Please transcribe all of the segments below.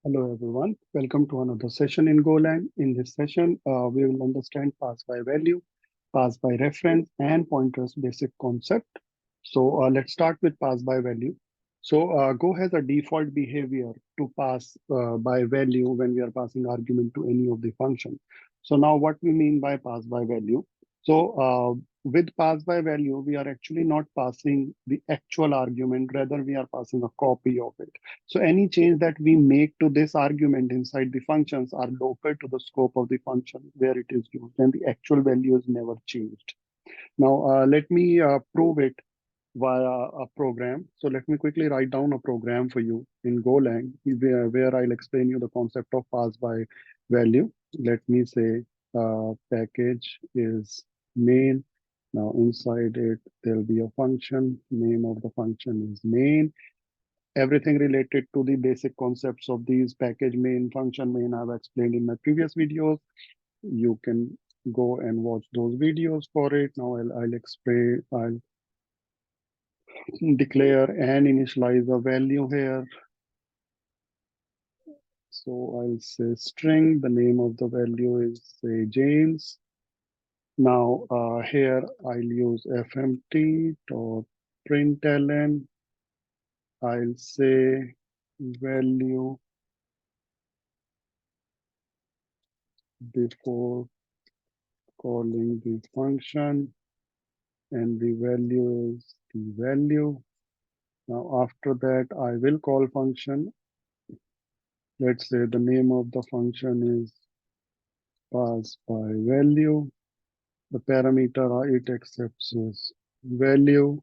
Hello everyone, welcome to another session in Golang. In this session, we will understand pass by value, pass by reference, and pointers basic concept. So let's start with pass by value. So Go has a default behavior to pass by value when we are passing argument to any of the function. So now what we mean by pass by value. So with pass by value, we are actually not passing the actual argument, rather we are passing a copy of it. So any change that we make to this argument inside the functions are local to the scope of the function where it is used, and the actual value is never changed. Now, let me prove it via a program. So let me quickly write down a program for you in Golang where I'll explain you the concept of pass by value. Let me say package is main. Now inside it, there'll be a function. Name of the function is main. Everything related to the basic concepts of these package main, function main, I've explained in my previous videos. You can go and watch those videos for it. Now I'll declare and initialize a value here. So I'll say string, the name of the value is say James. Now here I'll use fmt or println. I'll say value before calling the function, and the value is the value. Now after that, I will call function. Let's say the name of the function is pass by value. The parameter it accepts is value.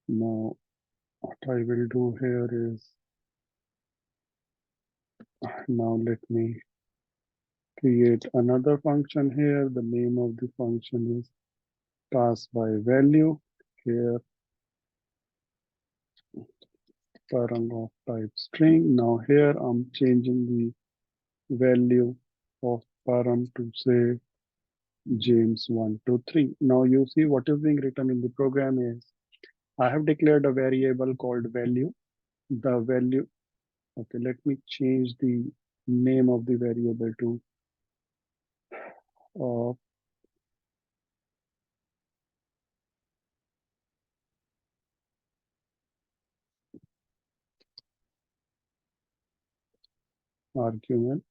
Now what I will do here is, now let me create another function here. The name of the function is pass by value. Here param of type string. Now here I'm changing the value of param to say James 123. Now you see what is being written in the program is I have declared a variable called value. The value, okay, let me change the name of the variable to uh, argument.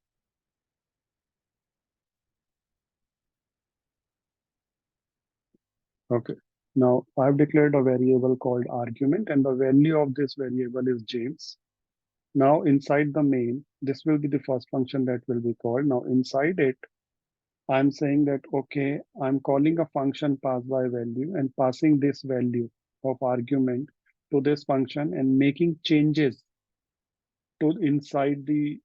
Okay. Now I've declared a variable called argument, and the value of this variable is James. Now inside the main, this will be the first function that will be called. Now inside it, I'm saying that, okay, I'm calling a function pass by value and passing this value of argument to this function and making changes to inside the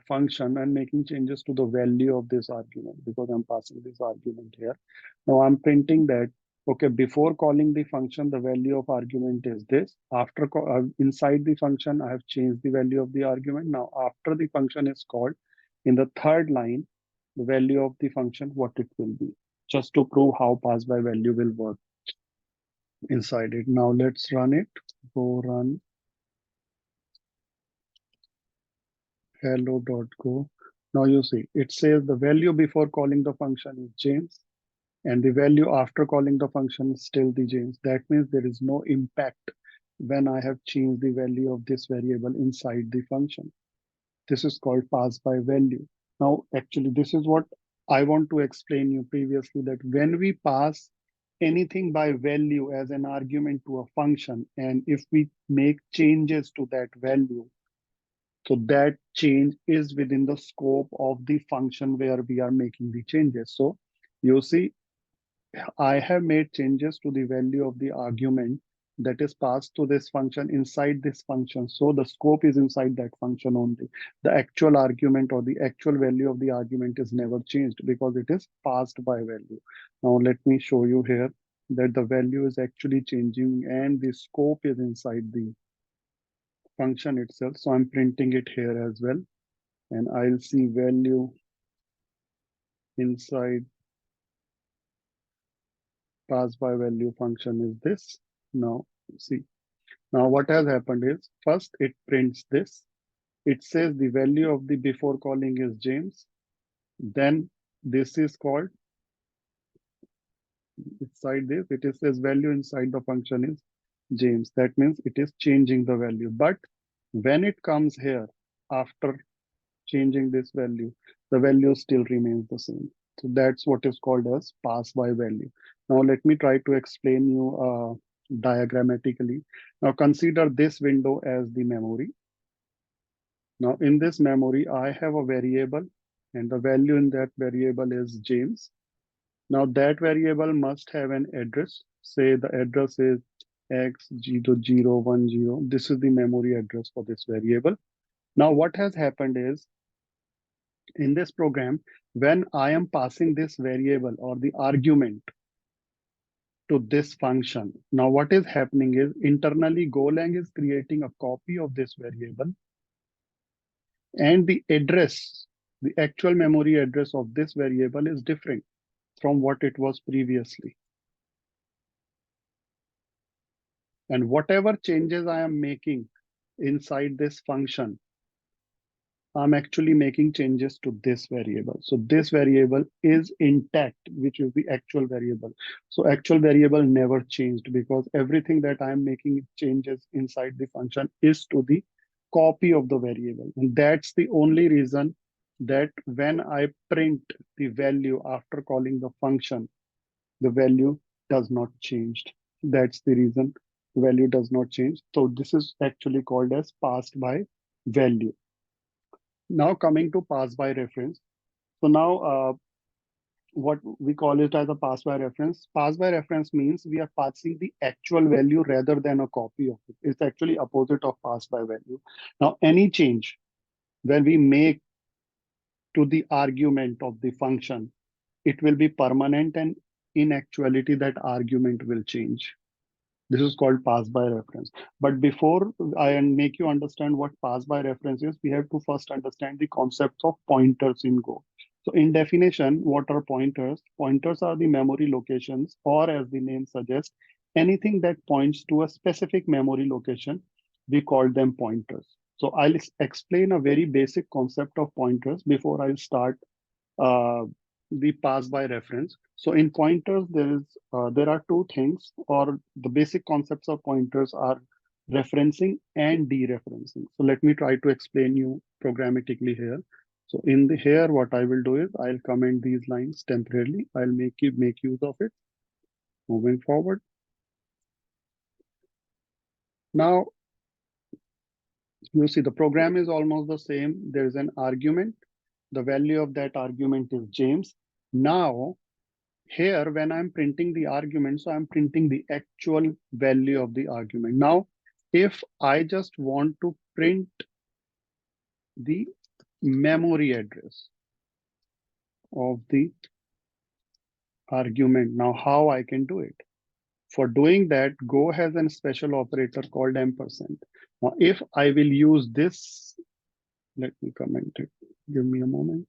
function and making changes to the value of this argument because I'm passing this argument here. Now I'm printing that, okay, before calling the function, the value of argument is this. After inside the function, I have changed the value of the argument. Now after the function is called, in the third line, the value of the function, what it will be, just to prove how pass by value will work inside it. Now let's run it. Go run hello.go. Now you see, it says the value before calling the function is James, and the value after calling the function is still the James. That means there is no impact when I have changed the value of this variable inside the function. This is called pass by value. Now, actually, this is what I want to explain you previously, that when we pass anything by value as an argument to a function, and if we make changes to that value, so that change is within the scope of the function where we are making the changes. So you see, I have made changes to the value of the argument that is passed to this function inside this function. So the scope is inside that function only. The actual argument or the actual value of the argument is never changed because it is passed by value. Now let me show you here that the value is actually changing and the scope is inside the function itself. So I'm printing it here as well. And I'll see value inside pass by value function is this. Now see, now what has happened is first it prints this. It says the value of the before calling is James. Then this is called inside this, it is says value inside the function is James. That means it is changing the value. But when it comes here after changing this value, the value still remains the same. So that's what is called as pass by value. Now let me try to explain you diagrammatically. Now consider this window as the memory. Now in this memory, I have a variable and the value in that variable is James. Now that variable must have an address. Say the address is x0010. This is the memory address for this variable. Now what has happened is in this program, when I am passing this variable or the argument to this function, now what is happening is internally Golang is creating a copy of this variable and the address, the actual memory address of this variable is different from what it was previously. And whatever changes I am making inside this function, I'm actually making changes to this variable. So this variable is intact, which is the actual variable. So actual variable never changed because everything that I'm making changes inside the function is to the copy of the variable. And that's the only reason that when I print the value after calling the function, the value does not change. That's the reason the value does not change. So this is actually called as passed by value. Now coming to pass by reference. So now what we call it as a pass by reference. Pass by reference means we are passing the actual value rather than a copy of it. It's actually opposite of pass by value. Now any change when we make to the argument of the function, it will be permanent and in actuality that argument will change. This is called pass by reference. But before I make you understand what pass by reference is, we have to first understand the concepts of pointers in Go. So in definition, what are pointers? Pointers are the memory locations, or as the name suggests, anything that points to a specific memory location, we call them pointers. So I'll explain a very basic concept of pointers before I start uh, the pass by reference. So in pointers, there are two things, or the basic concepts of pointers are referencing and dereferencing. So let me try to explain you programmatically here. So in the here, what I will do is I'll comment these lines temporarily. I'll make use of it moving forward. Now you see the program is almost the same. There's an argument. The value of that argument is James. Now here, when I'm printing the argument, so I'm printing the actual value of the argument. Now, if I just want to print the memory address of the argument, now how I can do it? For doing that, Go has a special operator called ampersand. Now, if I will use this, let me comment it. Give me a moment.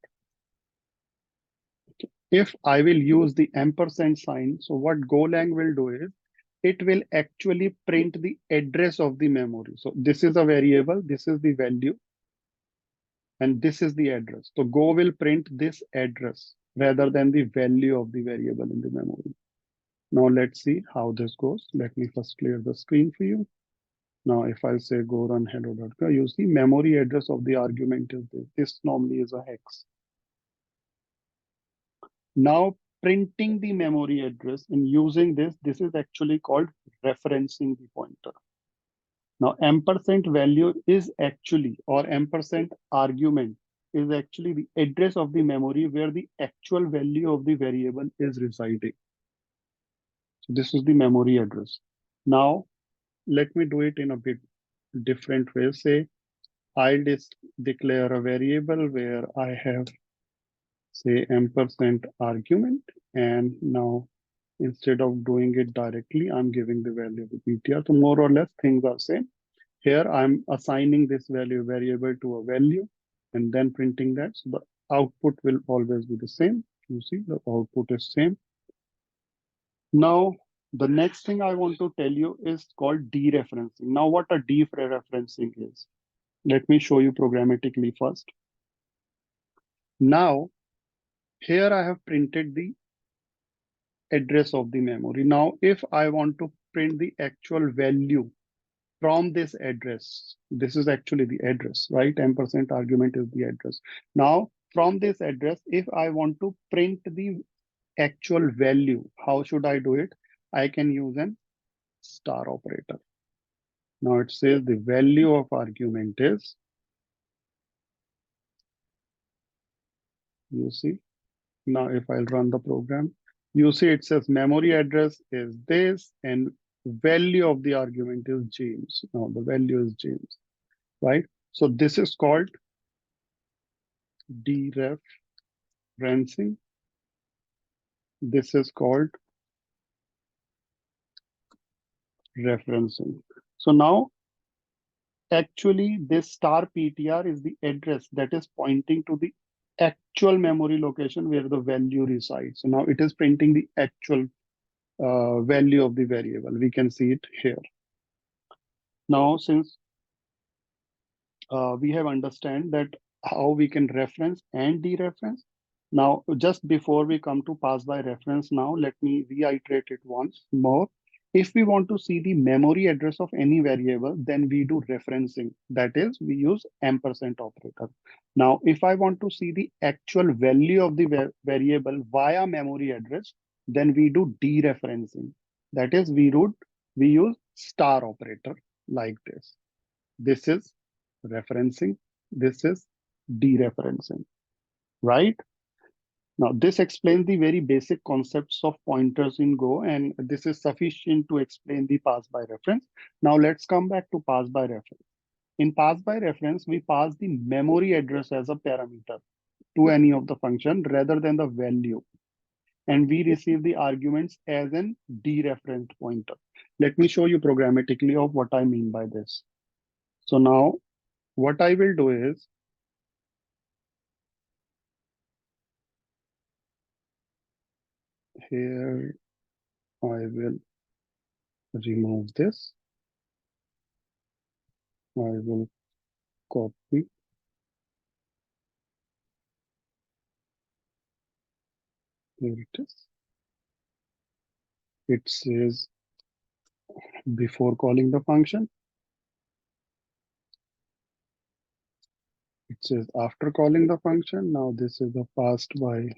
If I will use the ampersand sign, so what Golang will do is, it will actually print the address of the memory. So this is a variable, this is the value, and this is the address. So Go will print this address rather than the value of the variable in the memory. Now let's see how this goes. Let me first clear the screen for you. Now if I say go run hello.co, you see memory address of the argument is this. This normally is a hex. Now printing the memory address and using this is actually called referencing the pointer. Now, ampersand value is actually, or ampersand argument is actually the address of the memory where the actual value of the variable is residing. So this is the memory address. Now, let me do it in a bit different way. Say, I'll declare a variable where I have, say, ampersand argument. And now, instead of doing it directly, I'm giving the value of the PTR. So more or less things are same. Here I'm assigning this value variable to a value and then printing that. So the output will always be the same. You see the output is same. Now, the next thing I want to tell you is called dereferencing. Now, what a dereferencing is. Let me show you programmatically first. Now, here I have printed the address of the memory. Now, if I want to print the actual value from this address, this is actually the address, right? Ampersand argument is the address. Now, from this address, if I want to print the actual value, how should I do it? I can use an star operator. Now it says the value of argument is, you see, now if I'll run the program, you see it says memory address is this and value of the argument is James. Now the value is James, right? So this is called dereferencing. This is called referencing. So now actually this star PTR is the address that is pointing to the actual memory location where the value resides. So now it is printing the actual value of the variable. We can see it here. Now, since we have understand that how we can reference and dereference. Now, just before we come to pass by reference, now let me reiterate it once more. If we want to see the memory address of any variable, then we do referencing. That is, we use ampersand operator. Now, if I want to see the actual value of the variable via memory address, then we do dereferencing. That is, we use star operator like this. This is referencing. This is dereferencing, right? Now, this explains the very basic concepts of pointers in Go, and this is sufficient to explain the pass by reference. Now, let's come back to pass by reference. In pass by reference, we pass the memory address as a parameter to any of the function rather than the value. And we receive the arguments as an dereferenced pointer. Let me show you programmatically of what I mean by this. So now what I will do is, here I will remove this. I will copy. Here it is. It says before calling the function. It says after calling the function. Now this is the passed by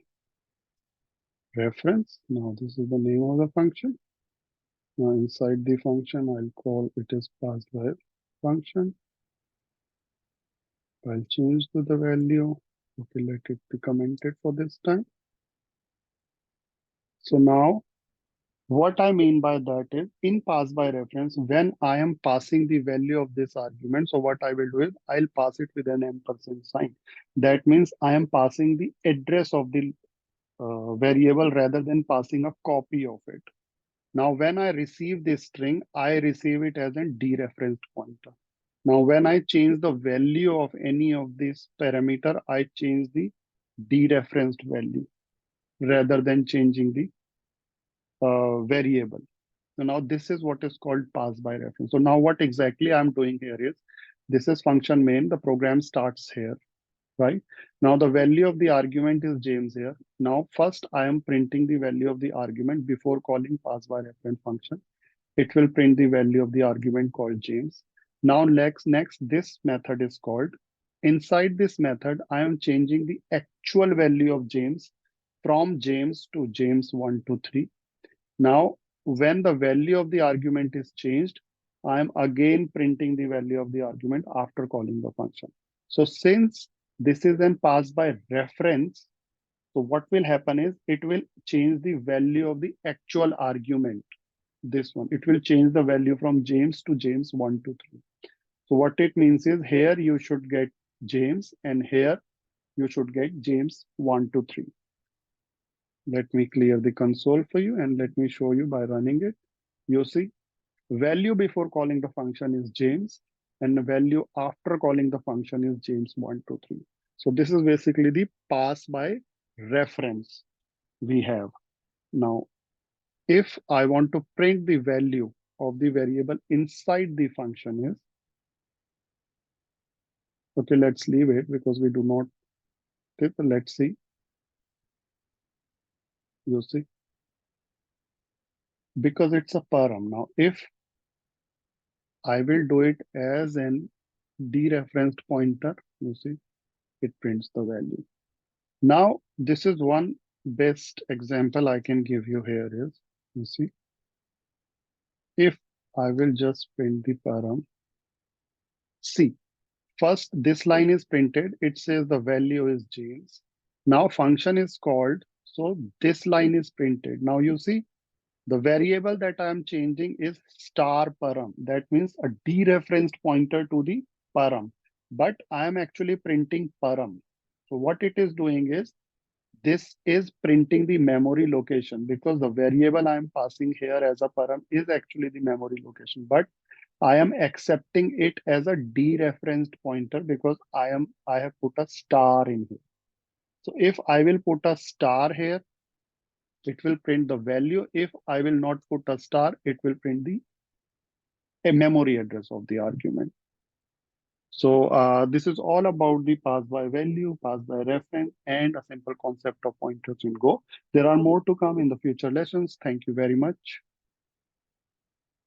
reference. Now this is the name of the function. Now inside the function, I'll call it is passed by function. I'll change to the value. Okay, let it be commented for this time. So now what I mean by that is in pass by reference, when I am passing the value of this argument, so what I will do is I'll pass it with an ampersand sign. That means I am passing the address of the variable rather than passing a copy of it. Now, when I receive this string, I receive it as a dereferenced pointer. Now, when I change the value of any of this parameter, I change the dereferenced value rather than changing the variable. So now this is what is called pass by reference. So now what exactly I'm doing here is, this is function main, the program starts here, right? Now the value of the argument is James here. Now first I am printing the value of the argument before calling pass by reference function. It will print the value of the argument called James. Now next this method is called. Inside this method, I am changing the actual value of James from James to James 1 to 3. Now, when the value of the argument is changed, I am again printing the value of the argument after calling the function. So since this is then passed by reference, so what will happen is it will change the value of the actual argument. This one, it will change the value from James to James 1 to 3. So what it means is here you should get James and here you should get James 1 to 3. Let me clear the console for you and let me show you by running it. You see, value before calling the function is James and the value after calling the function is James 1, 2, 3. So this is basically the pass by reference we have. Now, if I want to print the value of the variable inside the function is, Okay, let's leave it because we do not. Let's see. You see, because it's a param. Now, if I will do it as an dereferenced pointer, you see, it prints the value. Now, this is one best example I can give you here is, you see, if I will just print the param, see, first this line is printed, it says the value is James. Now function is called, so this line is printed. Now you see, the variable that I am changing is star param. That means a dereferenced pointer to the param. But I am actually printing param. So what it is doing is, this is printing the memory location because the variable I am passing here as a param is actually the memory location. But I am accepting it as a dereferenced pointer because I have put a star in here. So if I will put a star here, it will print the value. If I will not put a star, it will print the a memory address of the argument. So this is all about the pass by value, pass by reference, and a simple concept of pointers in Go. There are more to come in the future lessons. Thank you very much.